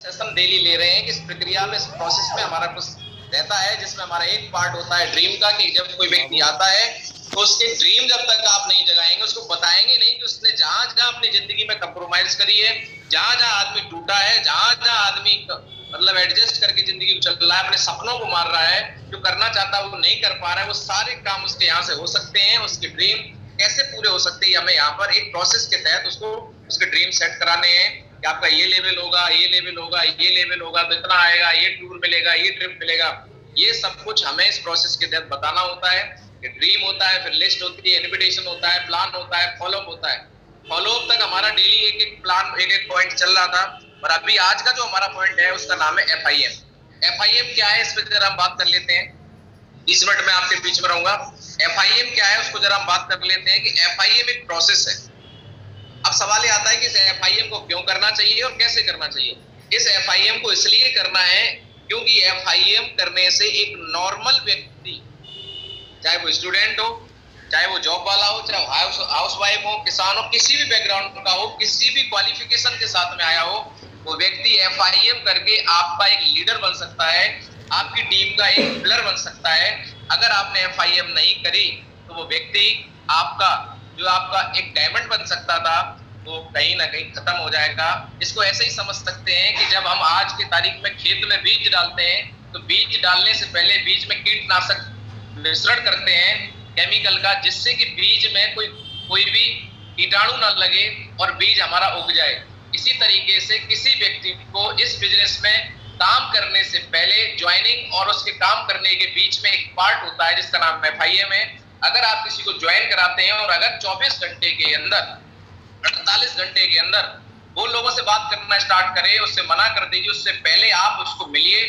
Session daily ले रहे हैं कि इस प्रक्रिया में, इस प्रोसेस में हमारा कुछ रहता है, जिसमें हमारा एक पार्ट होता है ड्रीम का, कि जब कोई व्यक्ति आता है तो उसके ड्रीम जब तक आप नहीं जगाएंगे, उसको बताएंगे नहीं कि उसने जहां जहां अपनी जिंदगी में कंप्रोमाइज करी है, जहां जहां आदमी टूटा है, जहां जहां आदमी मतलब एडजस्ट करके जिंदगी को चल रहा है, अपने सपनों को मार रहा है, जो करना चाहता है वो नहीं कर पा रहा है, वो सारे काम उसके यहाँ से हो सकते हैं। उसके ड्रीम कैसे पूरे हो सकते हैं, हमें यहाँ पर एक प्रोसेस के तहत उसको उसके ड्रीम सेट कराने हैं कि आपका ये लेवल होगा, ये लेवल होगा, ये लेवल होगा तो इतना आएगा, ये टूर मिलेगा, ये ट्रिप मिलेगा। ये सब कुछ हमें इस प्रोसेस के तहत बताना होता है। ड्रीम होता है, फिर लिस्ट होती है, इन्विटेशन होता है, प्लान होता है, फॉलोअप होता है। फॉलोअप तक हमारा डेली एक एक प्लान, एक एक पॉइंट चल रहा था, और अभी आज का जो हमारा पॉइंट है उसका नाम है FIM। FIM क्या है, इस पर जरा हम बात कर लेते हैं। 20 मिनट में आपके बीच में रहूंगा। FIM क्या है उसको जरा हम बात कर लेते हैं कि FIM एक प्रोसेस है। अब सवाल ये आता है कि इस FIM को क्यों करना चाहिए और कैसे करना चाहिए। इस FIM को इसलिए करना है क्योंकि FIM करने से एक नॉर्मल व्यक्ति, चाहे वो स्टूडेंट हो, चाहे वो जॉब वाला हो, चाहे हाउस वाइफ हो, किसान हो, किसी भी बैकग्राउंड का हो, किसी भी क्वालिफिकेशन के साथ में आया हो, वो व्यक्ति FIM करके आपका एक लीडर बन सकता है, आपकी टीम का एक पिलर बन सकता है। अगर आपने FIM नहीं करी तो वो व्यक्ति आपका जो आपका एक डायमंड बन सकता था वो कहीं ना कहीं खत्म हो जाएगा। इसको ऐसे ही समझ सकते हैं कि जब हम आज की तारीख में खेत में बीज डालते हैं तो बीज डालने से पहले बीज में कीटनाशक मिश्रण करते हैं केमिकल का, जिससे कि बीज में कोई भी कीटाणु ना लगे और बीज हमारा उग जाए। इसी तरीके से किसी व्यक्ति को इस बिजनेस में काम करने से पहले ज्वाइनिंग और उसके काम करने के बीच में एक पार्ट होता है जिसका नाम FIM है। अगर आप किसी को ज्वाइन कराते हैं और अगर 24 घंटे के अंदर, 48 घंटे के अंदर वो लोगों से बात करना स्टार्ट करे, उससे मना कर दीजिए, उससे पहले आप उसको मिलिए,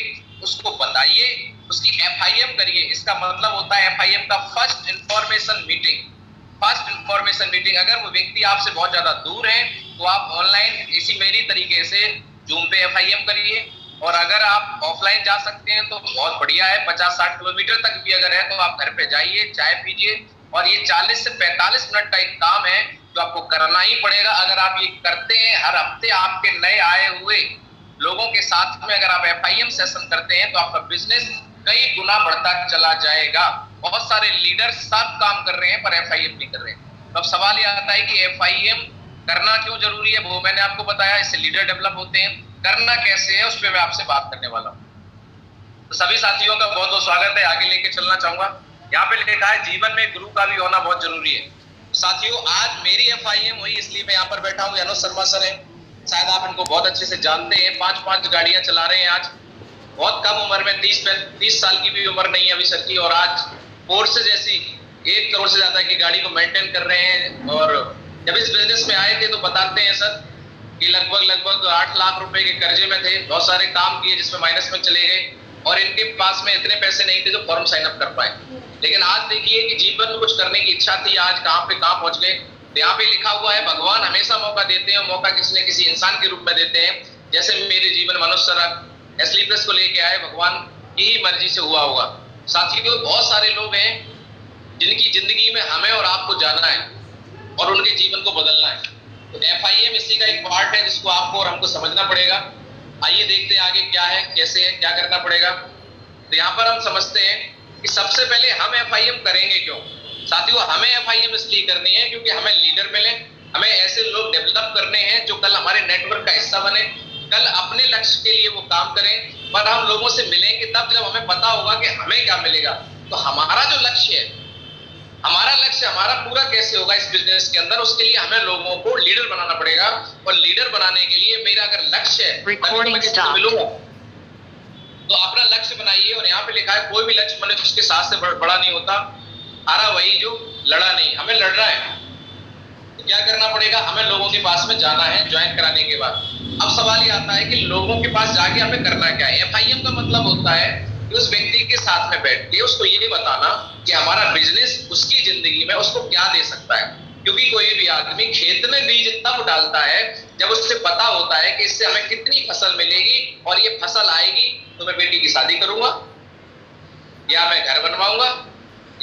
उसको बताइए, उसकी FIM करिए। इसका मतलब होता है FIM का first information meeting. First information meeting. अगर वो व्यक्ति आपसे बहुत ज्यादा दूर है तो आप ऑनलाइन इसी मेरी तरीके से जूम पे FIM करिए, और अगर आप ऑफलाइन जा सकते हैं तो बहुत बढ़िया है। 50-60 किलोमीटर तक भी अगर है तो आप घर पे जाइए, चाय पीजिए, और ये 40 से 45 मिनट का एक काम है जो आपको करना ही पड़ेगा। अगर आप ये करते हैं, हर हफ्ते आपके नए आए हुए लोगों के साथ में अगर आप FIM सेशन करते हैं तो आपका बिजनेस कई गुना बढ़ता चला जाएगा। बहुत सारे लीडर सब काम कर रहे हैं पर FIM नहीं कर रहे हैं। तो अब सवाल ये आता है कि FIM करना क्यों जरूरी है, वो मैंने आपको बताया। इससे लीडर डेवलप होते हैं। करना कैसे है उस पर मैं आपसे बात करने वाला हूँ। तो सभी साथियों का बहुत बहुत स्वागत है। आगे लेके चलना चाहूंगा। यहाँ पे लिखा है जीवन में गुरु का भी होना बहुत जरूरी है। साथियों आज मेरी FIM हुई इसलिए मैं यहाँ पर बैठा हूँ। अनुज शर्मा सर है, शायद आप इनको बहुत अच्छे से जानते हैं। 5-5 गाड़ियां चला रहे हैं आज, बहुत कम उम्र में, 30 साल की भी उम्र नहीं है अभी सर की, और आज पोर्शे जैसी 1 करोड़ से ज्यादा की गाड़ी को मेंटेन कर रहे हैं। और जब इस बिजनेस में आए थे तो बताते हैं सर कि लगभग 8 लाख रुपए के कर्जे में थे, बहुत सारे काम किए जिसमें माइनस में चले गए, और इनके पास में इतने पैसे नहीं थे जो फॉर्म साइन अप कर पाए। लेकिन आज देखिए कि जीवन में कुछ करने की इच्छा थी, आज कहाँ पे कहाँ पहुंच गए। तो यहाँ पे लिखा हुआ है भगवान हमेशा मौका देते हैं, मौका किसी न किसी इंसान के रूप में देते हैं। जैसे मेरे जीवन में अनुज सर एस्लीप्लस को लेके आए, भगवान की ही मर्जी से हुआ होगा। साथियों बहुत सारे लोग हैं जिनकी जिंदगी में हमें और आपको जाना है और उनके जीवन को बदलना है। तो FIM इसी का एक पार्ट है जिसको आपको और हमको समझना पड़ेगा। आइए देखते हैं आगे क्या है, कैसे है, क्या करना पड़ेगा। तो यहाँ पर हम समझते हैं कि सबसे पहले हम FIM करेंगे क्यों। साथियों हमें FIM इसलिए करनी है क्योंकि हमें लीडर मिले, हमें ऐसे लोग डेवलप करने हैं जो कल हमारे नेटवर्क का हिस्सा बने, कल अपने लक्ष्य के लिए वो काम करें। पर हम लोगों से मिलेंगे तब जब हमें पता होगा कि हमें क्या मिलेगा। तो हमारा जो लक्ष्य है, हमारा पूरा कैसे होगा इस बिजनेस के अंदर, उसके लिए हमें लोगों को लीडर बनाना पड़ेगा। और लीडर बनाने के लिए मेरा अगर लक्ष्य है तो मिलूंगा, तो अपना लक्ष्य बनाइए। और यहाँ पे लिखा है कोई भी लक्ष्य मनुष्य के साथ से बड़ा नहीं होता, हारा वही जो लड़ा नहीं। हमें लड़ना है तो क्या करना पड़ेगा, हमें लोगों के पास में जाना है ज्वाइन कराने के बाद। अब सवाल ये आता है कि लोगों के पास जाके हमें करना क्या है। FIM का मतलब होता है कि उस व्यक्ति के साथ में बैठ के उसको ये बताना कि हमारा बिजनेस उसकी जिंदगी में उसको क्या दे सकता है। क्योंकि कोई भी आदमी खेत में बीज तब डालता है जब उससे पता होता है कि इससे हमें कितनी फसल मिलेगी, और ये फसल आएगी तो मैं बेटी की शादी करूंगा, या मैं घर बनवाऊंगा,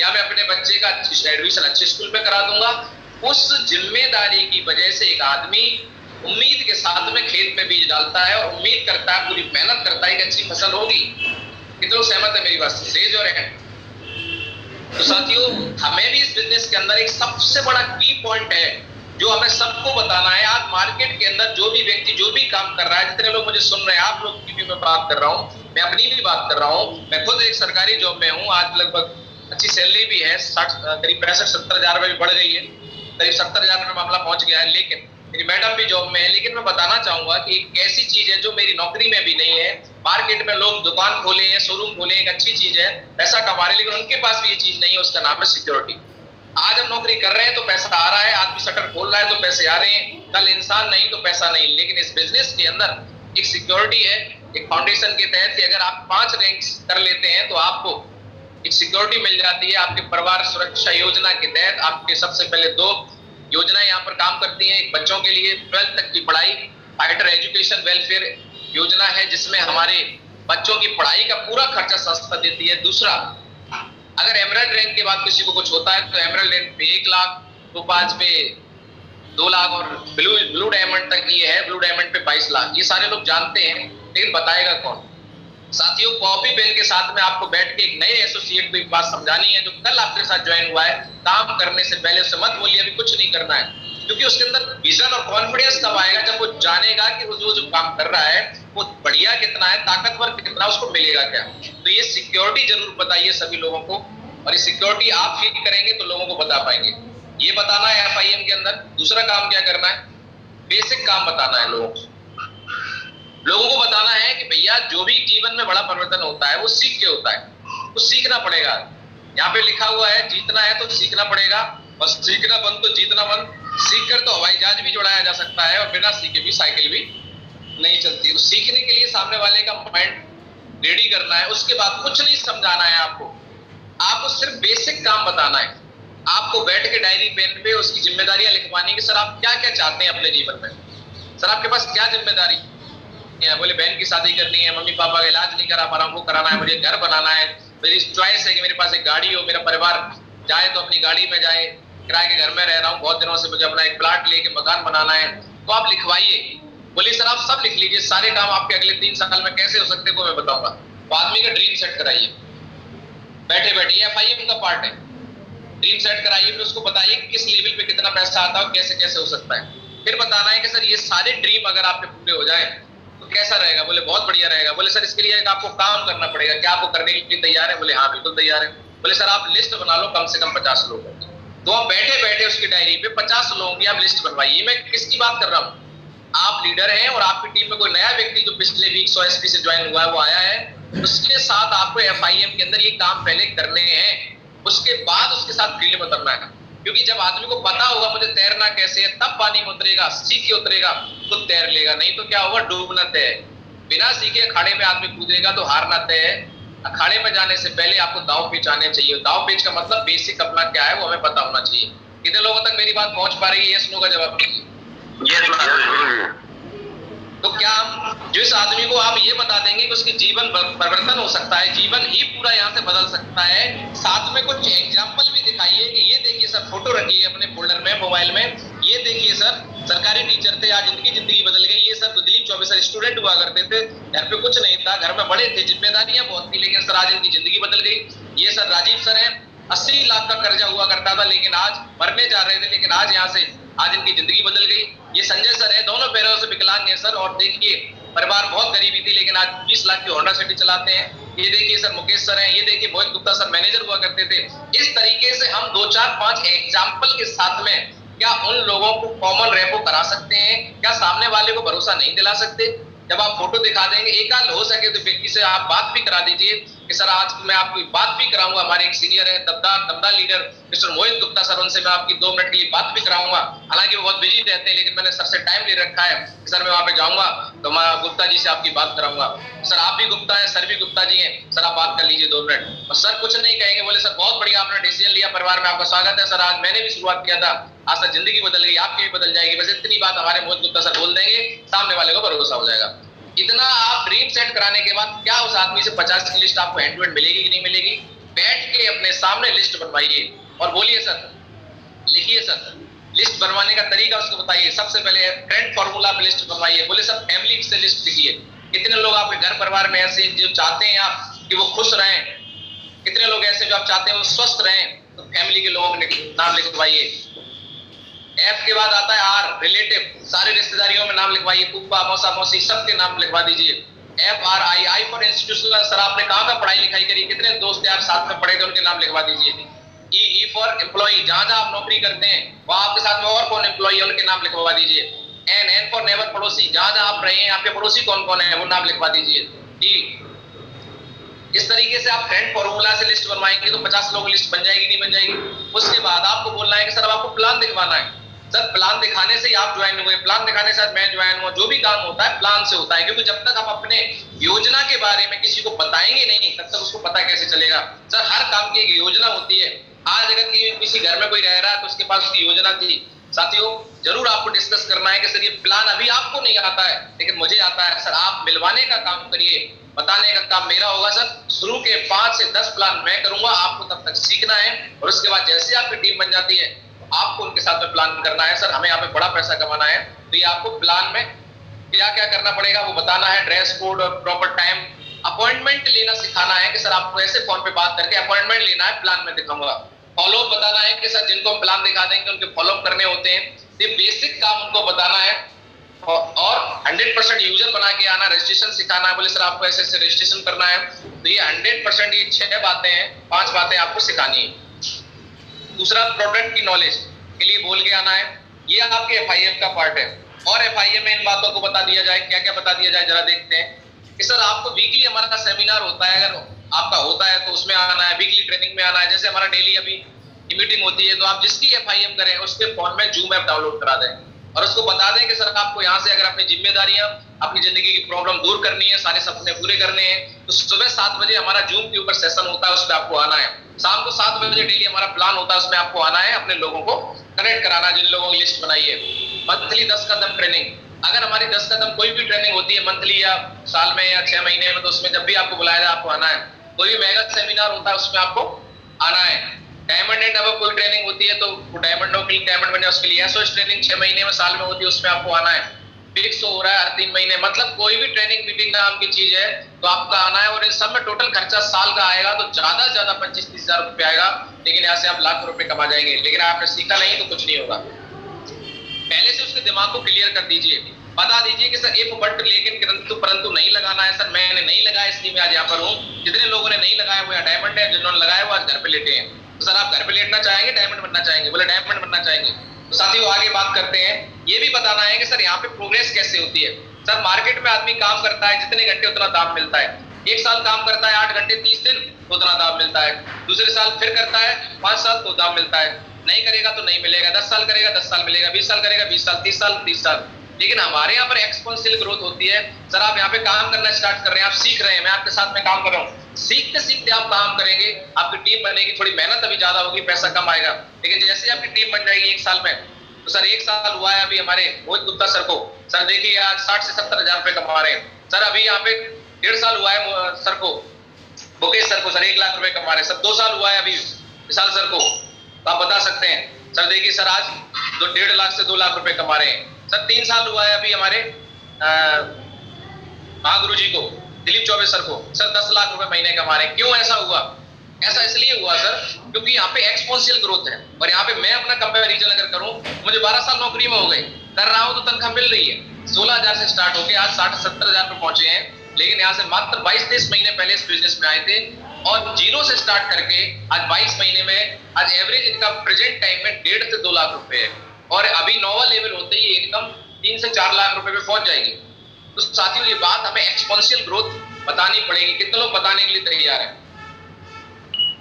या मैं अपने बच्चे का एडमिशन अच्छे स्कूल में करा दूंगा। उस जिम्मेदारी की वजह से एक आदमी उम्मीद के साथ में खेत में बीज डालता है और उम्मीद करता है, पूरी मेहनत करता है कि अच्छी फसल होगी। कितने लोग सहमत है मेरी बात से? Raise your hand. तो साथियों, हमें भी इस बिजनेस के अंदर एक सबसे बड़ा की पॉइंट है जो हमें सबको बताना है। आज मार्केट के अंदर जो भी व्यक्ति जो भी काम कर रहा है, जितने लोग मुझे सुन रहे हैं, आप लोग की भी मैं बात कर रहा हूँ, मैं अपनी भी बात कर रहा हूँ। मैं खुद एक सरकारी जॉब में हूँ, आज लगभग अच्छी सैलरी भी है, करीब 65-70 हजार रुपए भी बढ़ गई है, करीब 70 हजार रुपए मामला पहुंच गया है। लेकिन मेरी मैडम भी जॉब में है। लेकिन मैं बताना चाहूंगा कि एक ऐसी चीज है जो मेरी नौकरी में भी नहीं है। मार्केट में लोग दुकान खोले हैं, शोरूम खोले, एक अच्छी चीज है, पैसा कमा रहे, लेकिन उनके पास भी ये चीज नहीं है, उसका नाम है सिक्योरिटी। आज हम नौकरी कर रहे हैं तो पैसा आ रहा है, आदमी शटर खोल रहा है तो पैसे आ रहे हैं, कल इंसान नहीं तो पैसा नहीं। लेकिन इस बिजनेस के अंदर एक सिक्योरिटी है, एक फाउंडेशन के तहत कि अगर आप 5 रैंक्स कर लेते हैं तो आपको एक सिक्योरिटी मिल जाती है। आपके परिवार सुरक्षा योजना के तहत आपके सबसे पहले 2 योजनाएं यहाँ पर काम करती हैं। एक बच्चों के लिए 12th तक की पढ़ाई, फाइटर एजुकेशन वेलफेयर योजना है, जिसमें हमारे बच्चों की पढ़ाई का पूरा खर्चा संस्था देती है। दूसरा, अगर एमरल्ड रैंक के बाद किसी को कुछ होता है तो एमरल्ड रैंक पे 1 लाख, टोपाज पे 2 लाख और ब्लू डायमंड तक ये है, ब्लू डायमंड पे 22 लाख। ये सारे लोग जानते हैं, लेकिन बताएगा कौन? साथियों, कॉपी पेन के साथ में आपको बैठ के एक नए एसोसिएट को एक बात समझानी है जो कल आपके साथ ज्वाइन हुआ है। काम करने से पहले उससे मत बोलिए अभी कुछ नहीं करना है, क्योंकि उसके अंदर विजन और कॉन्फिडेंस तब आएगा जब वो जानेगा कि वो जो काम कर रहा है वो बढ़िया कितना है, ताकतवर कितना, उसको मिलेगा क्या। तो ये सिक्योरिटी जरूर बताइए सभी लोगों को, और ये सिक्योरिटी आप फील करेंगे तो लोगों को बता पाएंगे। ये बताना है FIM के अंदर। दूसरा काम क्या करना है? बेसिक काम बताना है लोगों को बताना है कि भैया जो भी जीवन में बड़ा परिवर्तन होता है वो सीख के होता है, वो सीखना पड़ेगा। यहाँ पे लिखा हुआ है जीतना है तो सीखना पड़ेगा, और सीखना बंद तो जीतना बंद। सीख कर तो हवाई जहाज भी उड़ाया जा सकता है और बिना सीखे भी साइकिल भी नहीं चलती। तो सीखने के लिए सामने वाले का माइंड रेडी करना है, उसके बाद कुछ नहीं समझाना है आपको सिर्फ बेसिक काम बताना है। आपको बैठ के डायरी पेन पे उसकी जिम्मेदारियां लिखवानी कि सर आप क्या क्या चाहते हैं अपने जीवन में, सर आपके पास क्या जिम्मेदारी है। बोले बहन की शादी करनी है, मम्मी पापा का इलाज नहीं करा पा रहा हूं, वो कराना है, मुझे घर बनाना है, मेरी चॉइस है कि मेरे पास एक गाड़ी हो, मेरा परिवार जाए तो अपनी गाड़ी में जाए, किराए के घर में रह रहा हूँ बहुत दिनों से, मुझे अपना एक प्लाट लेके मकान बनाना है। तो आप लिखवाइए। बोलिए सर आप सब लिख लीजिए, सारे काम आपके अगले 3 साल में कैसे हो सकते हैं वो मैं बताऊंगा। तो आदमी का ड्रीम सेट कराइए बैठे बैठे, FIM का पार्ट है। ड्रीम सेट कराइए, फिर उसको बताइए कि किस लेवल पे कितना पैसा आता है, कैसे कैसे हो सकता है। फिर बताना है कि सर ये सारे ड्रीम अगर आपके पूरे हो जाए तो कैसा रहेगा। बोले बहुत बढ़िया रहेगा। बोले सर इसके लिए आपको काम करना पड़ेगा, क्या आपको करने के लिए तैयार है? बोले हाँ बिल्कुल तैयार है। बोले सर आप लिस्ट बना लो कम से कम 50 लोगों की। तो आप बैठे बैठे उसकी डायरी पे 50 लोगों की आप लिस्ट बनवाइए। मैं किसकी बात कर रहा हूँ? आप लीडर हैं और आपकी टीम में कोई नया व्यक्ति जो पिछले वीक 100 SP से ज्वाइन हुआ है वो आया है, उसके साथ आपको FIM के अंदर ये काम पहले करने हैं, उसके बाद उसके साथ फील्ड में उतरना है। क्योंकि जब आदमी को पता होगा मुझे तैरना कैसे है, तब पानी में उतरेगा, सीख के उतरेगा तो तैर लेगा, नहीं तो क्या होगा, डूबना तय है। बिना सीखे अखाड़े में आदमी कूदेगा तो हारना तय है। अखाड़े में जाने से पहले आपको दाव पेच आने चाहिए। दाव पेच का मतलब बेसिक अपना क्या है वो हमें पता होना चाहिए। कितने लोगों तक मेरी बात पहुंच पा रही है? यस नो का जवाब दीजिए। तो क्या हम जिस आदमी को आप ये बता देंगे कि उसके जीवन परिवर्तन हो सकता है, जीवन ही पूरा यहाँ से बदल सकता है, साथ में कुछ एग्जाम्पल भी दिखाइए कि ये देखिए सर, फोटो रखिए अपने फोल्डर में, मोबाइल में, ये देखिए सर सरकारी टीचर थे, आज इनकी जिंदगी बदल गई। ये sir Dilip Choubey sir student हुआ करते थे, घर पे कुछ नहीं था, घर में बड़े थे, जिम्मेदारियां बहुत थी, लेकिन सर आज इनकी जिंदगी बदल गई। ये सर राजीव सर हैं, 80 लाख का कर्जा हुआ करता था, लेकिन आज मरने जा रहे थे, लेकिन आज यहाँ से आज इनकी जिंदगी बदल गई। ये संजय सर है, दोनों पैरों से विकलांग है सर, और देखिए परिवार बहुत गरीबी थी, लेकिन आज 20 लाख की होंडा सिटी चलाते हैं। ये देखिए सर मुकेश सर हैं, ये देखिए मोहित गुप्ता सर मैनेजर हुआ करते थे। इस तरीके से हम 2 4 5 एग्जाम्पल के साथ में क्या उन लोगों को कॉमन रेपो करा सकते हैं? क्या सामने वाले को भरोसा नहीं दिला सकते? जब आप फोटो दिखा देंगे, एक आध हो सके तो व्यक्ति से आप बात भी करा दीजिए कि सर आज मैं आपकी बात भी कराऊंगा। हमारे एक सीनियर है दमदार लीडर मिस्टर मोहित गुप्ता सर, उनसे मैं आपकी 2 मिनट के लिए बात भी कराऊंगा। हालांकि वो बहुत बिजी रहते हैं, लेकिन मैंने सर से टाइम ले रखा है कि सर मैं वहां पे जाऊंगा तो मैं गुप्ता जी से आपकी बात कराऊंगा। सर आप भी गुप्ता है, सर भी गुप्ता जी हैं, सर आप बात कर लीजिए 2 मिनट। और सर कुछ नहीं कहेंगे, बोले सर बहुत बढ़िया आपने डिसीजन लिया, परिवार में आपका स्वागत है। सर आज मैंने भी शुरुआत किया था, आज सर जिंदगी बदल गई, आपकी भी बदल जाएगी। बस इतनी बात हमारे मोहित गुप्ता सर बोल देंगे, सामने वाले को भरोसा हो जाएगा। इतना आप ड्रीम सेट कराने के बाद क्या उस आदमी से 50 की लिस्ट आपको हैंड टू हैंड मिलेगी कि नहीं मिलेगी? बैठ के अपने सामने लिस्ट बनवाइए और बोलिए सर, लिखिए सर, लिस्ट बनवाने का तरीका उसको बताइए। सबसे पहले ट्रेंड फॉर्मूला पे लिस्ट बनवाइए। बोले सर फैमिली से लिस्ट लिखिए, कितने लोग आपके घर परिवार में ऐसे जो चाहते हैं आप कि वो खुश रहें, कितने लोग ऐसे जो आप चाहते हैं वो स्वस्थ रहें, तो फैमिली के लोगों के नाम लिखवाइए। एफ के बाद आता है आर, रिलेटिव, सारे रिश्तेदारियों में नाम लिखवाइए, फूफा मौसा मौसी सबके नाम लिखवा दीजिए। F R I, I for institutional, sir आपने कहाँ का पढ़ाई लिखाई करी, कितने दोस्त यार साथ में पढ़े थे उनके नाम लिखवा दीजिए। ई फॉर एम्प्लॉई, जहां जहां आप नौकरी करते हैं वहां आपके साथ में और कौन एम्प्लॉई है उनके नाम लिखवा दीजिए। एन फॉर नेबर, पड़ोसी, जहां जहां आप रहे हैं आपके पड़ोसी कौन कौन है वो नाम लिखवा दीजिए। डी, इस तरीके से आप फ्रेंड फॉर्मूला से लिस्ट बनवाएंगे तो 50 लोग लिस्ट बन जाएगी, नहीं बन जाएगी। उसके बाद आपको बोलना है कि सर आपको प्लान दिखवाना है। सर प्लान दिखाने से ही आप ज्वाइन हुए, प्लान दिखाने से मैं ज्वाइन हुआ। जो भी काम होता है प्लान से होता है, क्योंकि जब तक आप अपने योजना के बारे में किसी को बताएंगे नहीं तब तक उसको पता कैसे चलेगा। सर हर काम की एक योजना होती है। आज अगर किसी घर में कोई रह रहा है तो उसके पास उसकी योजना थी। साथियों जरूर आपको डिस्कस करना है कि सर ये प्लान अभी आपको नहीं आता है लेकिन मुझे आता है। सर आप मिलवाने का काम करिए, बताने का काम मेरा होगा। सर शुरू के 5 से 10 प्लान मैं करूंगा, आपको तब तक सीखना है और उसके बाद जैसे आपकी टीम बन जाती है आपको उनके साथ में प्लान करना है। सर हमें यहाँ पे बड़ा पैसा कमाना है तो ये आपको प्लान में क्या क्या करना पड़ेगा वो बताना है। ड्रेस कोड और प्रॉपर टाइम, अपॉइंटमेंट लेना सिखाना है कि सर आपको ऐसे फोन पे बात करके अपॉइंटमेंट लेना है, प्लान में दिखाऊंगा। फॉलोअप बताना है कि सर जिनको हम प्लान दिखा देंगे उनके फॉलोअप करने होते हैं। ये बेसिक काम उनको बताना है और 100% यूजर बना के आना, रजिस्ट्रेशन सिखाना है। बोले सर आपको ऐसे ऐसे रजिस्ट्रेशन करना है तो ये 100% ये 6 बातें हैं, 5 बातें आपको सिखानी है। दूसरा प्रोडक्ट की नॉलेज के लिए बोल के आना है। ये आपके FIM का पार्ट है और FIM में इन बातों को बता दिया जाए। क्या क्या बता दिया जाए जरा देखते हैं कि सर आपको वीकली हमारा सेमिनार होता है, अगर आपका होता है तो उसमें आना है, वीकली ट्रेनिंग में आना है। जैसे हमारा डेली अभी मीटिंग होती है तो आप जिसकी FIM करें उसके फोन में जूम ऐप डाउनलोड करा दें और उसको बता दें कि सर आपको यहाँ से अगर अपनी जिम्मेदारियां, अपनी जिंदगी की प्रॉब्लम दूर करनी है, सारे सपने पूरे करने हैं तो सुबह 7 बजे हमारा जूम के ऊपर सेशन होता है, उस पर आपको आना है। शाम को 7 बजे डेली हमारा प्लान होता है, उसमें आपको आना है, अपने लोगों को कनेक्ट कराना, जिन लोगों की लिस्ट बनाई है। मंथली 10 कदम ट्रेनिंग, अगर हमारी 10 कदम कोई भी ट्रेनिंग होती है मंथली या साल में या 6 महीने में तो उसमें जब भी आपको बुलाया जाए आपको आना है। कोई भी मेगा सेमिनार होता है उसमें आपको आना है। डायमंड एंड अब कोई ट्रेनिंग होती है तो डायमंड बने उसके लिए एसओएस ट्रेनिंग 6 महीने में साल में होती है, उसमें आपको आना है। फिक्स हो रहा है हर 3 महीने, मतलब कोई भी ट्रेनिंग मीटिंग नाम की चीज है तो आपका आना है। और इन सब में टोटल खर्चा साल का आएगा तो ज्यादा से ज्यादा 25-30 हजार रुपये आएगा, लेकिन यहाँ से आप लाख रुपए कमा जाएंगे। लेकिन आपने सीखा नहीं तो कुछ नहीं होगा। पहले से उसके दिमाग को क्लियर कर दीजिए, बता दीजिए कि सर इफ बट लेकिन परंतु नहीं लगाना है। सर मैंने नहीं लगाया इसलिए मैं आज यहाँ पर हूँ। जितने लोगों ने नहीं लगाया वो यहाँ डायमंड है, जिन्होंने लगाया वो आज घर पे लेटे हैं। तो सर आप घर पे लेटना चाहेंगे डायमंड बनना चाहेंगे? बोले डायमंड बनना चाहेंगे। तो साथियों आगे बात करते हैं। ये भी बताना है कि सर यहाँ पे प्रोग्रेस कैसे होती है। सर मार्केट में आदमी काम करता है जितने घंटे उतना दाम मिलता है। 1 साल काम करता है 8 घंटे 30 दिन तो उतना दाम मिलता है। दूसरे साल फिर करता है 5 साल तो दाम मिलता है। नहीं करेगा तो नहीं मिलेगा। 10 साल करेगा 10 साल मिलेगा, 20 साल करेगा 20 साल, 30 साल 30 साल। लेकिन हमारे यहाँ पर एक्सपोनेंशियल ग्रोथ होती है। सर आप यहाँ पे काम करना स्टार्ट कर रहे हैं, आप सीख रहे हैं, मैं आपके साथ में काम कर रहा हूँ। सीखते सीखते आप काम करेंगे, आपकी टीम बनेगी, थोड़ी मेहनत अभी ज्यादा होगी, पैसा कम आएगा। लेकिन जैसे आपकी टीम बन जाएगी 1 साल में, तो सर 1 साल हुआ है अभी हमारे मोहित गुप्ता सर को। सर देखिए आज 60 से 70 हजार रुपए कमा रहे हैं। सर अभी यहाँ पे 1.5 साल हुआ है सर को, मुकेश सर को, सर 1 लाख रुपए कमा रहे हैं। सर 2 साल हुआ है अभी विशाल सर को, तो आप बता सकते हैं। सर देखिए सर आज 1.5 लाख से 2 लाख रुपए कमा रहे हैं। सर 3 साल हुआ है अभी हमारे महागुरु जी को, दिलीप चौबे सर को, सर 10 लाख रुपए महीने कमा रहे हैं। क्यों ऐसा हुआ? ऐसा इसलिए हुआ सर क्योंकि यहाँ पे एक्सपोनेंशियल ग्रोथ है। और यहाँ पे मैं अपना कंपैरिजन अगर करूं, मुझे 12 साल नौकरी में हो गए, कर रहा हूं तो तनख्वाह मिल रही है। 16,000 से स्टार्ट होके आज 60-70 हजार पे पहुंचे हैं। लेकिन यहाँ से मात्र 22-23 महीने पहले इस बिजनेस में आए थे और 0 से स्टार्ट करके आज 22 महीने में आज एवरेज इनकम प्रेजेंट टाइम में 1.5 से 2 लाख रुपए है। और अभी नोवा लेवल होते ही इनकम 3 से 4 लाख रुपए पे पहुंच जाएगी। तो साथियों ये बात हमें एक्सपोनेंशियल ग्रोथ बतानी पड़ेगी। कितने लोग बताने के लिए तैयार है?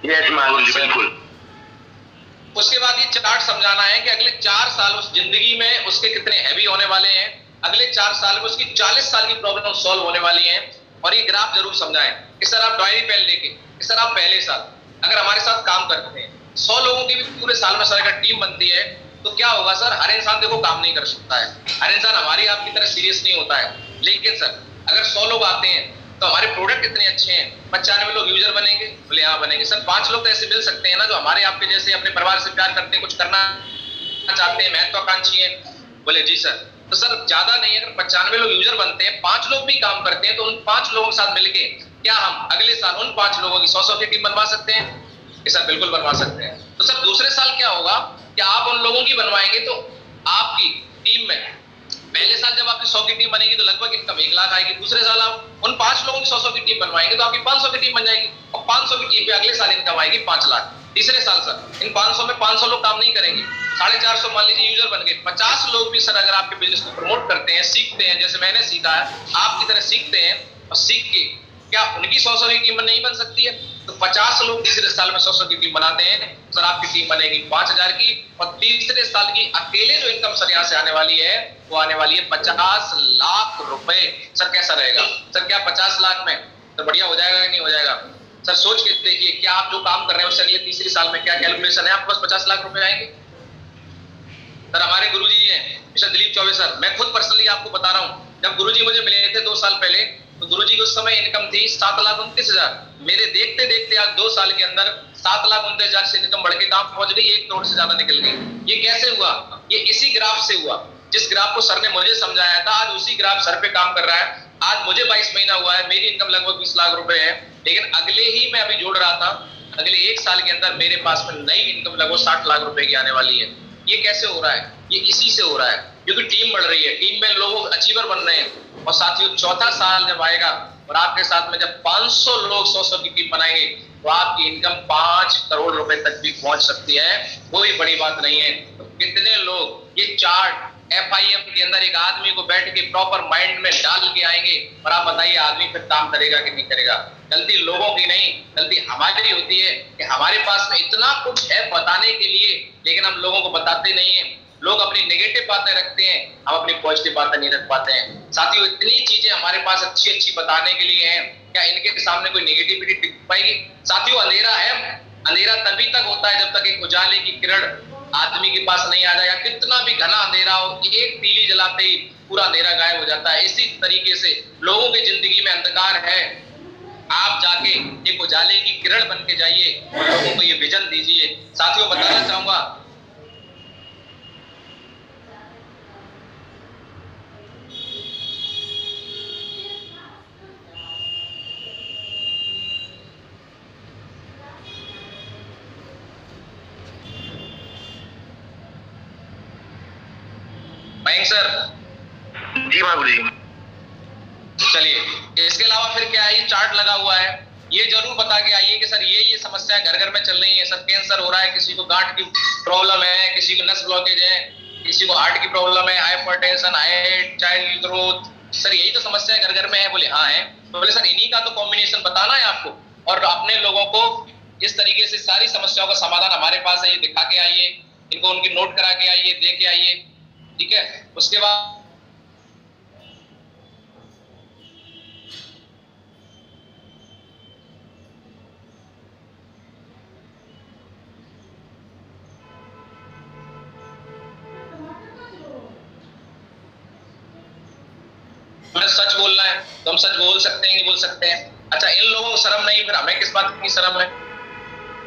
बिल्कुल। उसके बाद ये चार्ट समझाना है कि अगले 4 साल उस जिंदगी में उसके कितने हैवी होने वाले हैं, अगले 4 साल में उसकी 40 साल की प्रॉब्लम सॉल्व होने वाली है। और ये ग्राफ जरूर समझाएं कि सर आप डायरी पेन लेके कि सर आप पहले साल अगर हमारे साथ काम करते हैं, 100 लोगों की भी पूरे साल में सर अगर टीम बनती है तो क्या होगा सर? हर इंसान देखो काम नहीं कर सकता है, हर इंसान हमारी आपकी तरह सीरियस नहीं होता है। लेकिन सर अगर 100 लोग आते हैं तो हमारे प्रोडक्ट इतने अच्छे हैं, 95 लोग यूजर बनेंगे। बोले हाँ बनेंगे। सर 5 लोग तो ऐसे मिल सकते हैं ना जो हमारे आपके जैसे अपने परिवार से प्यार करते हैं, कुछ करना चाहते हैं, महत्वाकांक्षी हैं। बोले जी सर। तो सर ज्यादा नहीं, अगर 95 लोग यूजर बनते हैं, 5 लोग भी काम करते हैं, तो उन 5 लोगों के साथ मिलके क्या हम अगले साल उन 5 लोगों की 100 की टीम बनवा सकते हैं? सर बिल्कुल बनवा सकते हैं। तो सर दूसरे साल क्या होगा कि आप उन लोगों की बनवाएंगे तो आपकी टीम में पहले साल जब आपकी 100 की टीम बनेगी तो लगभग इनकम 1 लाख आएगी। दूसरे साल आप उन 5 लोगों की 100 की टीम बनवाएंगे तो आपकी 500 की टीम बन जाएगी, और 500 की टीम पे अगले साल इनकम आएगी 5 लाख। तीसरे साल सर इन 500 में 500 लोग काम नहीं करेंगे, 450 मान लीजिए यूजर बन गए। 50 लोग भी सर अगर आपके बिजनेस को प्रमोट करते हैं, सीखते हैं, जैसे मैंने सीखा है आपकी तरह सीखते हैं, और सीख के क्या उनकी 100 की टीम नहीं बन सकती है? तो 50 लोग तीसरे साल में 100 की टीम बनाते हैं, सर आपकी टीम बनेगी 5000 की, और तीसरे साल की अकेले जो इनकम सर यहाँ से आने वाली है वो आने वाली है 50 लाख रुपए। सर कैसा रहेगा सर? क्या 50 लाख में तो बढ़िया हो जाएगा कि नहीं हो जाएगा? सर सोच के देखिए, क्या आप जो काम कर रहे हैं उससे अगले तीसरे साल में क्या कैलकुलेशन है, आपके पास 50 लाख रुपए आएंगे। सर हमारे गुरुजी हैं मिस्टर दिलीप चौबे सर, मैं खुद पर्सनली आपको बता रहा हूँ, जब गुरुजी मुझे मिले थे 2 साल पहले, तो गुरुजी की उस समय इनकम थी 7,29,000। मेरे देखते देखते आज 2 साल के अंदर 7,29,000 से इनकम बढ़ के कहां पहुंच गई? 1 करोड़ से ज्यादा निकल गई। ये कैसे हुआ? ये इसी ग्राफ से हुआ, जिस ग्राफ को सर ने मुझे समझाया था, आज उसी ग्राफ सर पे काम कर रहा है। आज मुझे 22 महीना हुआ है, मेरी इनकम लगभग 20 लाख रुपए है, लेकिन अगले ही मैं अभी जोड़ रहा था, अगले 1 साल के अंदर मेरे पास में नई इनकम लगभग 60 लाख रुपए की आने वाली है। ये कैसे हो रहा है? ये इसी से हो रहा है, क्योंकि टीम बढ़ रही है, टीम में लोग अचीवर बन रहे हैं। और साथियों चौथा साल जब आएगा और आपके साथ में जब 500 लोग 100 की टीम बनाएंगे तो आपकी इनकम 5 करोड़ रुपए तक भी पहुंच सकती है, कोई बड़ी बात नहीं है। तो कितने लोग ये चार्ट FIM के अंदर एक आदमी को बैठ के प्रॉपर माइंड में डाल के आएंगे, और आप बताइए आदमी फिर काम करेगा कि नहीं करेगा? गलती लोगों की नहीं, गलती हमारी होती है कि हमारे पास में इतना कुछ है बताने के लिए, लेकिन हम लोगों को बताते नहीं है। लोग अपनी नेगेटिव बातें रखते हैं, हम अपनी पॉजिटिव बातें नहीं रख पाते हैं। साथियों इतनी चीजें हमारे पास अच्छी अच्छी बताने के लिए हैं, क्या इनके सामने कोई नेगेटिविटी टिक पाएगी? साथियों अंधेरा है, अंधेरा तभी तक होता है जब तक एक उजाले की किरण आदमी के पास नहीं आ जाएगा। कितना भी घना अंधेरा हो, एक तीली जलाते ही पूरा अंधेरा गायब हो जाता है। इसी तरीके से लोगों की जिंदगी में अंधकार है, आप जाके एक उजाले की किरण बन के जाइए और लोगों को ये विजन दीजिए। साथियों बताना चाहूंगा, मयंक सर। जी बाबू जी। चलिए इसके अलावा फिर क्या है, ये चार्ट लगा हुआ है, ये जरूर बता के आइए कि सर ये समस्या घर घर में चल रही है। सर कैंसर हो रहा है, किसी को गांठ की प्रॉब्लम है, किसी को नस ब्लॉकेज है, किसी को हार्ट की प्रॉब्लम है, hypertension, height, child growth, sir यही तो समस्या घर घर में है। बोले हाँ है। तो बोले सर इन्हीं का तो कॉम्बिनेशन बताना है आपको, और अपने लोगों को इस तरीके से सारी समस्याओं का समाधान हमारे पास है, ये दिखा के आइए, इनको उनकी नोट करा के आइए, दे के आइए, ठीक है। उसके बाद सच बोलना है तो हम सच बोल सकते हैं, नहीं बोल सकते हैं? अच्छा इन लोगों को शर्म नहीं, फिर हमें किस बात की शर्म है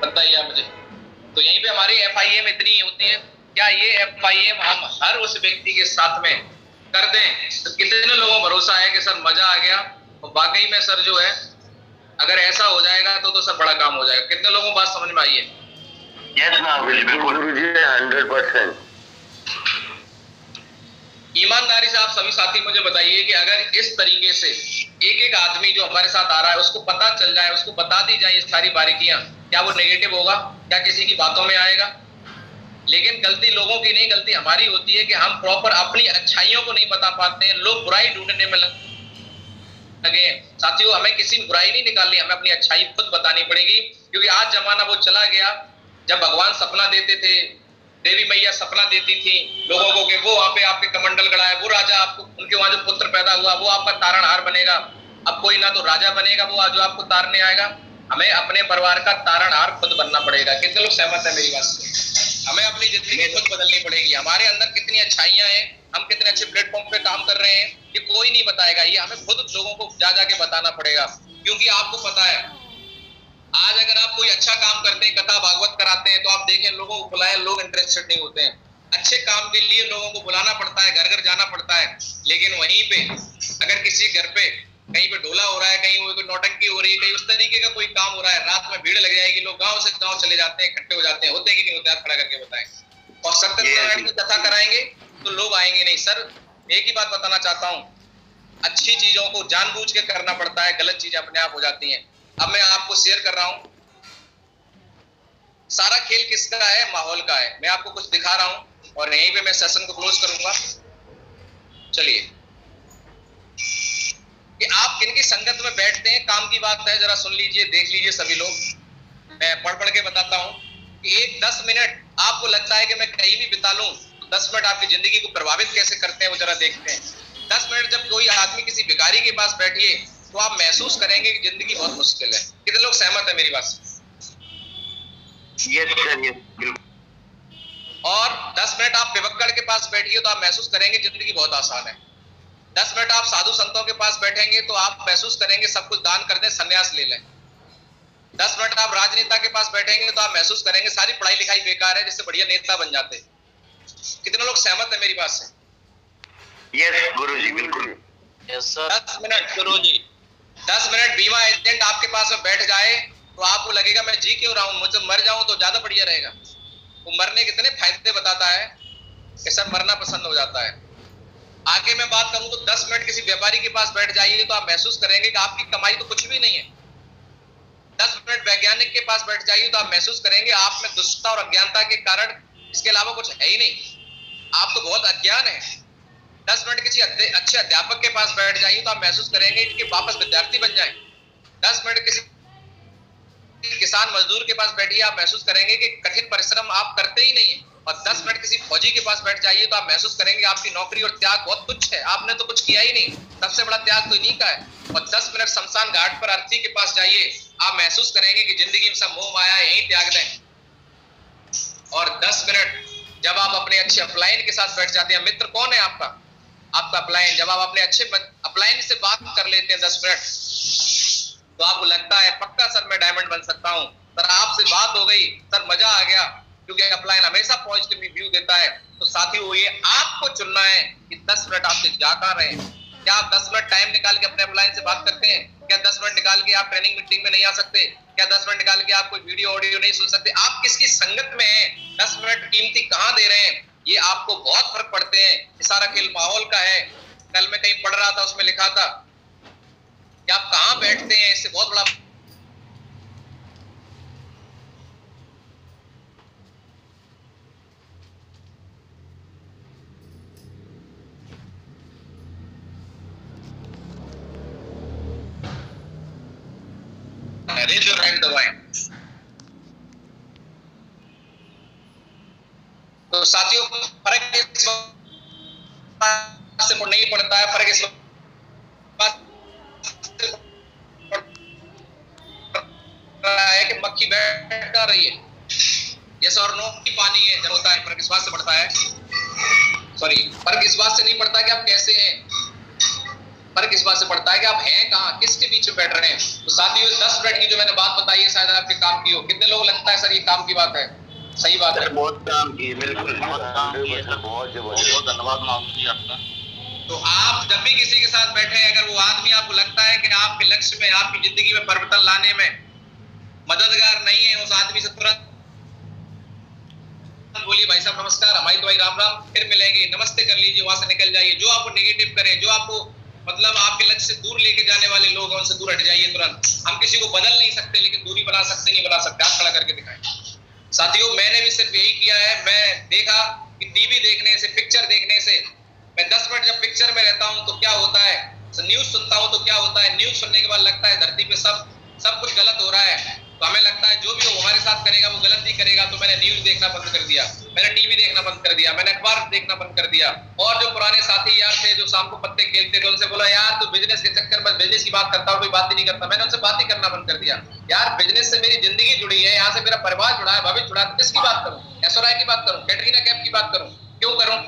बताइए आप मुझे। तो यहीं पे हमारी FIM इतनी होती है, क्या ये FIM हम हर उस व्यक्ति के साथ में कर दें तो कितने लोगों को भरोसा है कि सर मजा आ गया, और वाकई में सर जो है अगर ऐसा हो जाएगा तो सर बड़ा काम हो जाएगा। कितने लोगों को बात समझ में आई है? यस ना बिल्कुल 100%। ईमानदारी से आप सभी साथी मुझे बताइए कि अगर इस तरीके से एक एक आदमी जो हमारे साथ आ रहा है उसको पता चल जाए, उसको बता दी जाए ये सारी बारीकियां, क्या वो नेगेटिव होगा? क्या किसी की बातों में आएगा? लेकिन गलती लोगों की नहीं, गलती हमारी होती है कि हम प्रॉपर अपनी अच्छाइयों को नहीं बता पाते हैं, लोग बुराई ढूंढने में लगे। साथियों हमें किसी बुराई नहीं निकालनी, हमें अपनी अच्छाई खुद बतानी पड़ेगी, क्योंकि आज जमाना वो चला गया जब भगवान सपना देते थे, देवी मैया सपना देती थी लोगों को कि वो वहां पे आपके कमंडल गड़ाए, वो राजा आपको, उनके वहां जो पुत्र पैदा हुआ वो आपका तारणहार बनेगा। अब कोई ना तो राजा बनेगा वो जो आपको तारने आएगा, हमें अपने परिवार का तारणहार खुद बनना पड़ेगा। कितने लोग सहमत है मेरी बात से? हमें अपनी जिंदगी खुद बदलनी पड़ेगी। हमारे अंदर कितनी अच्छाइयां हैं, हम कितने अच्छे प्लेटफॉर्म पे काम कर रहे हैं, ये कोई नहीं बताएगा, ये हमें खुद लोगों को जा जाके बताना पड़ेगा। क्योंकि आपको पता है आज अगर आप कोई अच्छा काम करते हैं, कथा भागवत कराते हैं, तो आप देखें लोगों को बुलाए, लोग इंटरेस्टेड नहीं होते हैं। अच्छे काम के लिए लोगों को बुलाना पड़ता है, घर घर जाना पड़ता है, लेकिन वहीं पे अगर किसी घर पे कहीं पे ढोला हो रहा है, कहीं कोई नौटंकी हो रही है, कहीं उस तरीके का कोई काम हो रहा है, रात में भीड़ लग जाएगी, लोग गांव से गांव चले जाते हैं, इकट्ठे हो जाते हैं, होते हैं कि नहीं होते, आप खड़ा करके बताएं। और सत्यनारायण की कथा कराएंगे तो लोग आएंगे नहीं। सर एक ही बात बताना चाहता हूँ, अच्छी चीजों को जानबूझ के करना पड़ता है, गलत चीजें अपने आप हो जाती हैं। अब मैं आपको शेयर कर रहा हूँ, सारा खेल किसका है? माहौल का है। मैं आपको कुछ दिखा रहा हूँ और यहीं पे मैं सेशन को क्लोज करूंगा। चलिए, कि आप किनकी संगत में बैठते हैं, काम की बात है, जरा सुन लीजिए, देख लीजिए सभी लोग। मैं पढ़ पढ़ के बताता हूँ कि एक 10 मिनट आपको लगता है कि मैं कहीं भी बिता लूं, 10 मिनट आपकी जिंदगी को प्रभावित कैसे करते हैं वो जरा देखते हैं। 10 मिनट जब कोई आदमी किसी भिखारी के पास बैठिए तो आप महसूस करेंगे कि जिंदगी बहुत मुश्किल है। कितने लोग सहमत है मेरी बात से? यस सर, यस, बिल्कुल। और 10 मिनट आप पिवक्कड़ के पास बैठिए तो आप महसूस करेंगे जिंदगी बहुत आसान है। 10 मिनट आप साधु संतों के पास बैठेंगे तो आप महसूस करेंगे सब कुछ दान कर दें, संन्यास ले लें। 10 मिनट आप राजनेता के पास बैठेंगे तो आप महसूस करेंगे सारी पढ़ाई लिखाई बेकार है, जिससे बढ़िया नेता बन जाते। कितने लोग सहमत है मेरी बात से? यस गुरुजी, बिल्कुल। Yes sir. 10 मिनट गुरुजी, 10 मिनट बीमा एजेंट आपके पास में बैठ जाए तो आपको लगेगा मैं जी क्यों रहा हूं, मुझे मर जाऊं तो ज्यादा बढ़िया रहेगा। वो मरने के इतने फायदे बताता है कि सब मरना पसंद हो जाता है। आगे मैं बात करूं तो 10 मिनट किसी व्यापारी के पास बैठ जाइए तो आप महसूस करेंगे कि आपकी कमाई तो कुछ भी नहीं है। 10 मिनट वैज्ञानिक के पास बैठ जाइए तो आप महसूस करेंगे आप में दुष्टता और अज्ञानता के कारण इसके अलावा कुछ है ही नहीं, आप तो बहुत अज्ञान है। 10 मिनट किसी अच्छे अध्यापक के पास बैठ जाइए तो आप महसूस करेंगे कि वापस विद्यार्थी बन जाएं। 10 मिनट किसी किसान मजदूर के पास बैठिए, आप महसूस करेंगे कि कठिन परिश्रम आप करते ही नहीं है। और 10 मिनट किसी फौजी के पास बैठ जाइए तो आप महसूस करेंगे आपकी नौकरी और त्याग बहुत तुच्छ है, आपने तो कुछ किया ही नहीं, सबसे बड़ा त्याग तो इन्हीं का है। और 10 मिनट शमशान घाट पर अर्थी के पास जाइए, आप महसूस करेंगे कि जिंदगी में सब मोह माया यहीं त्याग दें। और 10 मिनट जब आप अपने अच्छे अपलाइन के साथ बैठ जाते हैं, मित्र कौन है आपका? आपका अपलाइन। जब आप अपने अच्छे अपलाइन से बात कर लेते हैं 10 मिनट तो आपको लगता है पक्का सर मैं डायमंड बन सकता हूं, सर आपसे बात हो गई, सर मजा आ गया, क्योंकि अपलाइन हमेशा पॉजिटिव रिव्यू देता है। तो साथियों ये आपको चुनना है कि 10 मिनट आपसे जा कर रहे हैं। क्या आप 10 मिनट टाइम निकाल के अपने अपलाइन से बात करते हैं? क्या 10 मिनट निकाल के आप ट्रेनिंग मीटिंग में नहीं आ सकते? क्या 10 मिनट निकाल के आप कोई वीडियो ऑडियो नहीं सुन सकते? आप किसकी संगत में हैं? 10 मिनट कीमती कहाँ दे रहे हैं? ये आपको बहुत फर्क पड़ते हैं। ये सारा खेल माहौल का है। कल मैं कहीं पढ़ रहा था, उसमें लिखा था कि आप कहाँ बैठते हैं, इससे बहुत बड़ा रेज योर हैंड दबाएं। तो साथियों फर्क इस बात से नहीं पड़ता है, फर्क इस बात है कि मक्खी बैठ कर रही है, यस और नो, पानी है जब होता है, फर्क इस बात से पड़ता है, सॉरी फर्क इस बात से नहीं पड़ता कि आप कैसे हैं, फर्क इस बात से पड़ता है कि आप हैं कहाँ, किसके बीच में बैठ रहे हैं। तो साथियों 10 मिनट की जो मैंने बात बताई है शायद आपके काम की हो। कितने लोग लगता है सर ये काम की बात है? सही बात है, बहुत काम की, बिल्कुल बहुत काम की है सर, बहुत धन्यवाद मामूली आपका। तो आप जब भी किसी के साथ बैठे, अगर वो आदमी आपको लगता है कि आपके लक्ष्य में, आपकी जिंदगी में परिवर्तन लाने में मददगार नहीं है, उस आदमी से तुरंत बोलिए भाई साहब नमस्कार, हमारी तो भाई राम राम, फिर मिलेंगे, नमस्ते कर लीजिए, वहां से निकल जाइए। जो आपको नेगेटिव करे, जो आपको मतलब आपके लक्ष्य से दूर लेके जाने वाले लोग हैं, उनसे दूर हट जाइए तुरंत। हम किसी को बदल नहीं सकते, लेकिन दूरी बना सकते, नहीं बना सकते, हाथ खड़ा करके दिखाएं। साथियों मैंने भी सिर्फ यही किया है। मैं देखा कि टीवी देखने से, पिक्चर देखने से, मैं 10 मिनट जब पिक्चर में रहता हूं तो क्या होता है, न्यूज सुनता हूं तो क्या होता है, न्यूज सुनने के बाद लगता है धरती पे सब कुछ गलत हो रहा है, तो हमें लगता है जो भी वो हमारे साथ करेगा वो गलत ही करेगा। तो मैंने न्यूज देखना बंद कर दिया, मैंने टीवी देखना बंद कर दिया, मैंने अखबार देखना बंद कर दिया। और जो पुराने साथी यार थे जो शाम को पत्ते खेलते थे, उनसे बोला यार तू बिजनेस के चक्कर में बिजनेस की बात करता हो, कोई बात ही नहीं करता। मैंने उनसे बात ही करना बंद कर दिया। यार बिजनेस से मेरी जिंदगी जुड़ी है, यहाँ से मेरा परिवार जुड़ा है, भविष्य जुड़ा है, तो किसकी बात करूं? ऐश्वर्या की बात करूं? कैटरीना कैफ की बात करूं? क्यों करूं?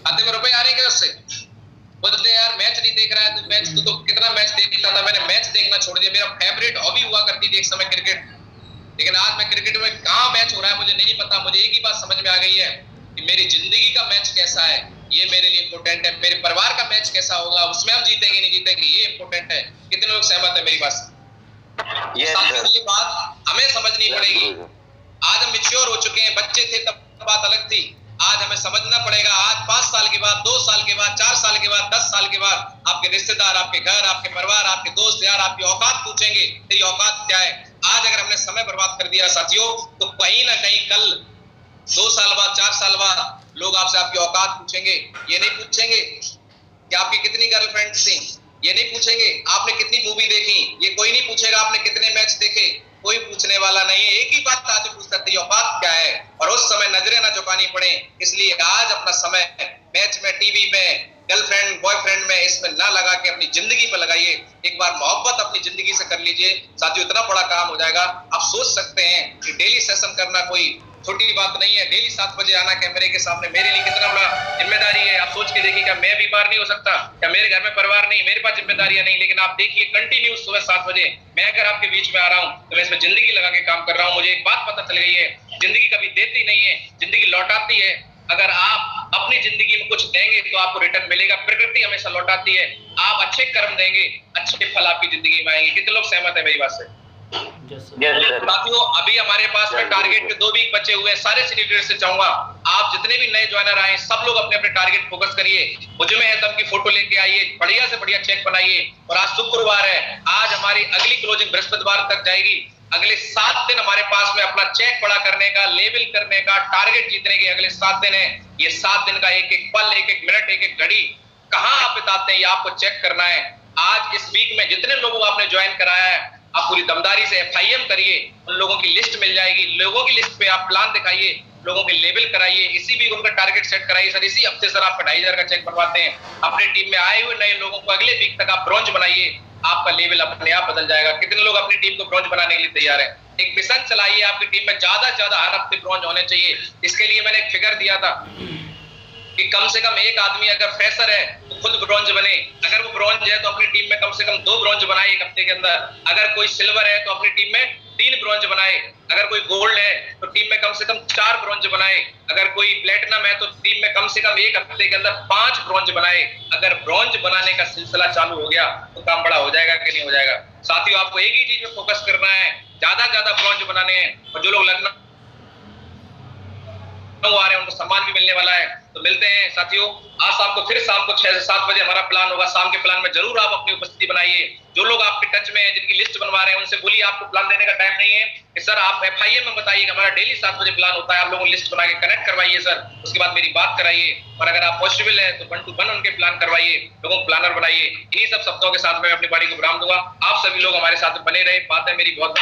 खाते में रुपए आ रहे हैं उससे? बोलते यार मैच नहीं देख रहा है तू, मैच तू तो कितना मैच देखता था। मैंने मैच देखना छोड़ दिया, मेरा फेवरेट हॉबी हुआ करती थी एक समय क्रिकेट, लेकिन आज मैं क्रिकेट में कहाँ मैच हो रहा है मुझे नहीं पता। मुझे एक ही बात समझ में आ गई है कि मेरी जिंदगी का मैच कैसा है, ये मेरे लिए इंपॉर्टेंट है। मेरे परिवार का मैच कैसा होगा, उसमें हम जीतेंगे नहीं जीतेंगे, ये इंपॉर्टेंट है। कितने लोग सहमत है मेरी बात से? ये बात हमें समझनी पड़ेगी। आज हम मैच्योर हो चुके हैं, बच्चे थे तब बात अलग थी। आज हमें समझना पड़ेगा। आज 5 साल के बाद, 2 साल के बाद, 4 साल के बाद, 10 साल के बाद आपके रिश्तेदार, आपके घर, आपके परिवार, आपके दोस्त यार आपकी औकात पूछेंगे, तेरी औकात क्या है। आज अगर हमने समय बर्बाद कर दिया साथियों, तो कहीं ना कहीं कल 2 साल बाद, 4 साल बाद लोग आपसे आपकी औकात पूछेंगे। ये नहीं पूछेंगे कि आपकी कितनी गर्लफ्रेंड थी, ये नहीं पूछेंगे आपने कितनी मूवी देखी, ये कोई नहीं पूछेगा आपने कितने मैच देखे, कोई पूछने वाला नहीं है। एक ही बात आज पूछता है, औकात क्या है। और उस समय नजरें ना झुकानी पड़े, इसलिए आज अपना समय मैच में, टीवी में, गर्लफ्रेंड बॉयफ्रेंड में इसमें ना लगा के अपनी जिंदगी पे लगाइए। एक बार मोहब्बत अपनी जिंदगी से कर लीजिए साथियों, इतना बड़ा काम हो जाएगा। आप सोच सकते हैं कि डेली सेशन करना कोई छोटी बात नहीं है। डेली 7 बजे आना कैमरे के सामने मेरे लिए कितना बड़ा जिम्मेदारी है। आप सोच के देखिए, क्या मैं बीमार नहीं हो सकता? क्या मेरे घर में परिवार नहीं, मेरे पास जिम्मेदारियां नहीं? लेकिन आप देखिए कंटिन्यू सुबह 7 बजे मैं अगर आपके बीच में आ रहा हूं तो मैं इसमें जिंदगी लगा के काम कर रहा हूं। मुझे एक बात पता चल गई है, जिंदगी कभी देती नहीं है, जिंदगी लौटाती है। अगर आप अपनी जिंदगी में कुछ देंगे तो आपको रिटर्न मिलेगा। प्रकृति हमेशा लौटाती है। आप अच्छे कर्म देंगे, अच्छे फल आपकी जिंदगी में आएंगे। कितने लोग सहमत है मेरी बात से? साथियों, अभी हमारे पास में टारगेट के 2 वीक बचे हुए हैं। सारे सीनियर से चाहूंगा आप जितने भी नए ज्वाइनर आए, सब लोग अपने अपने टारगेट फोकस करिए। मुझमें है तब की फोटो लेके आइए, बढ़िया से बढ़िया चेक बनाइए। और आज शुक्रवार है, आज हमारी अगली क्लोजिंग बृहस्पतिवार तक जाएगी। अगले 7 दिन हमारे पास में अपना चेक पड़ा करने का, लेवल करने का, टारगेट जीतने के अगले 7 दिन है। ये 7 दिन का एक एक पल, एक एक मिनट, एक एक घड़ी कहाँ आप बिताते हैं, ये आपको चेक करना है। आज इस वीक में जितने लोगों को आपने ज्वाइन कराया है, आप पूरी दमदारी से FIM करिए। उन लोगों की लिस्ट मिल जाएगी। लोगों की लिस्ट पे आप प्लान दिखाइए, लोगों के लेवल कराइए। इसी वीक उनका टारगेट सेट कराइए। सर इसी हफ्ते सर आप 2500 का चेक बनवाते हैं। अपने टीम में आए हुए नए लोगों को अगले वीक तक आप ब्रॉन्ज बनाइए, आपका लेवल अपने आप बदल जाएगा। कितने लोग अपनी टीम को ब्रॉन्ज बनाने के लिए तैयार है? एक मिशन चलाइए, आपकी टीम में ज्यादा से ज्यादा हर हफ्ते ब्रॉन्ज होने चाहिए। इसके लिए मैंने एक फिगर दिया था कि कम से कम एक आदमी अगर फ्रेशर है तो खुद ब्रॉन्ज बने। अगर वो ब्रॉन्ज है तो अपनी टीम में कम से कम 2 ब्रॉन्ज बनाए एक हफ्ते के अंदर। अगर कोई सिल्वर है तो अपनी टीम में 3 ब्रॉन्ज बनाए। अगर कोई गोल्ड है तो टीम में कम से कम 4 ब्रॉन्ज बनाए। अगर कोई प्लेटिनम है तो टीम में कम से कम एक हफ्ते के अंदर 5 ब्रॉन्ज बनाए। अगर ब्रॉन्ज बनाने का सिलसिला चालू हो गया तो काम बड़ा हो जाएगा कि नहीं हो जाएगा? साथियों, आपको एक ही चीज पे फोकस करना है, ज्यादा ज्यादा ब्रॉन्ज बनाने हैं। और जो लोग लखनऊ आ रहे हैं उनको सम्मान भी मिलने वाला है। तो मिलते हैं साथियों, आज शाम को फिर शाम को 6 से 7 बजे हमारा प्लान होगा। शाम के प्लान में जरूर आप अपनी उपस्थिति बनाइए। जो लोग आपके टच में हैं, जिनकी लिस्ट बनवा रहे हैं, उनसे बोलिए आपको प्लान देने का टाइम नहीं है कि सर आप FIM में बताइए, हमारा डेली 7 बजे प्लान होता है। आप लोगों लिस्ट बना के कनेक्ट करवाइए सर, उसके बाद मेरी बात कराइए। और अगर आप पॉसिबल है तो 1 to 1 उनके प्लान करवाइए, लोगों को प्लानर बनाइए। इन्हीं सब शब्दों के साथ मैं अपनी बाड़ी को विराम दूंगा। आप सभी लोग हमारे साथ बने रहे। बातें मेरी बहुत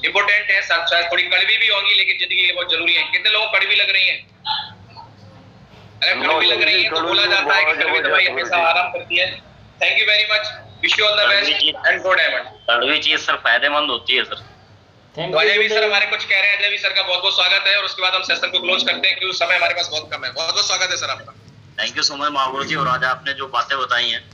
इंपॉर्टेंट है, शायद थोड़ी कड़वी भी होंगी, लेकिन जिंदगी के लिए बहुत जरूरी है। कितने लोगों को कड़वी लग रही है? अगर कड़वी लग रही है तो बोला जाता है कि कड़वी दवाई हमेशा आराम करती है। Thank you very much, wish you all the best and go diamond. कड़वी चीज सर फायदेमंद होती है सर। तो अजय भी सर हमारे कुछ कह रहे हैं। अजय भी सर का बहुत बहुत स्वागत है और उसके बाद हम सेशन को क्लोज करते हैं क्योंकि समय हमारे पास बहुत कम है। बहुत बहुत स्वागत है सर आपका। Thank you so much Mahaguru जी। और आज आपने जो बातें बताई हैं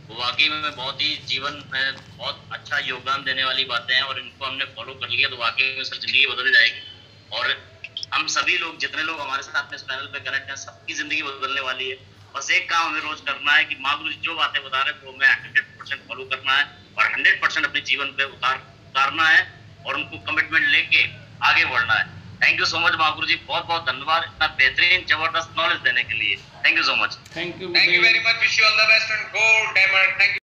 वो वाकई में बहुत ही जीवन में बहुत अच्छा योगदान देने वाली बातें हैं और इनको हमने फॉलो कर लिया तो वाकई में सर जिंदगी बदल जाएगी। और हम सभी लोग, जितने लोग हमारे साथ में इस पैनल पे कनेक्ट हैं, सबकी जिंदगी बदलने वाली है। बस एक काम हमें रोज करना है कि महागुरु जी जो बातें बता रहे हैं वो हमें 100% फॉलो करना है और 100% अपने जीवन पे उतारना है और उनको कमिटमेंट लेके आगे बढ़ना है। Thank you so much Mahaguru जी, बहुत बहुत धन्यवाद इतना बेहतरीन जबरदस्त नॉलेज देने के लिए। Thank you so much. Thank you very much, wish you all the best and go diamond. Thank you.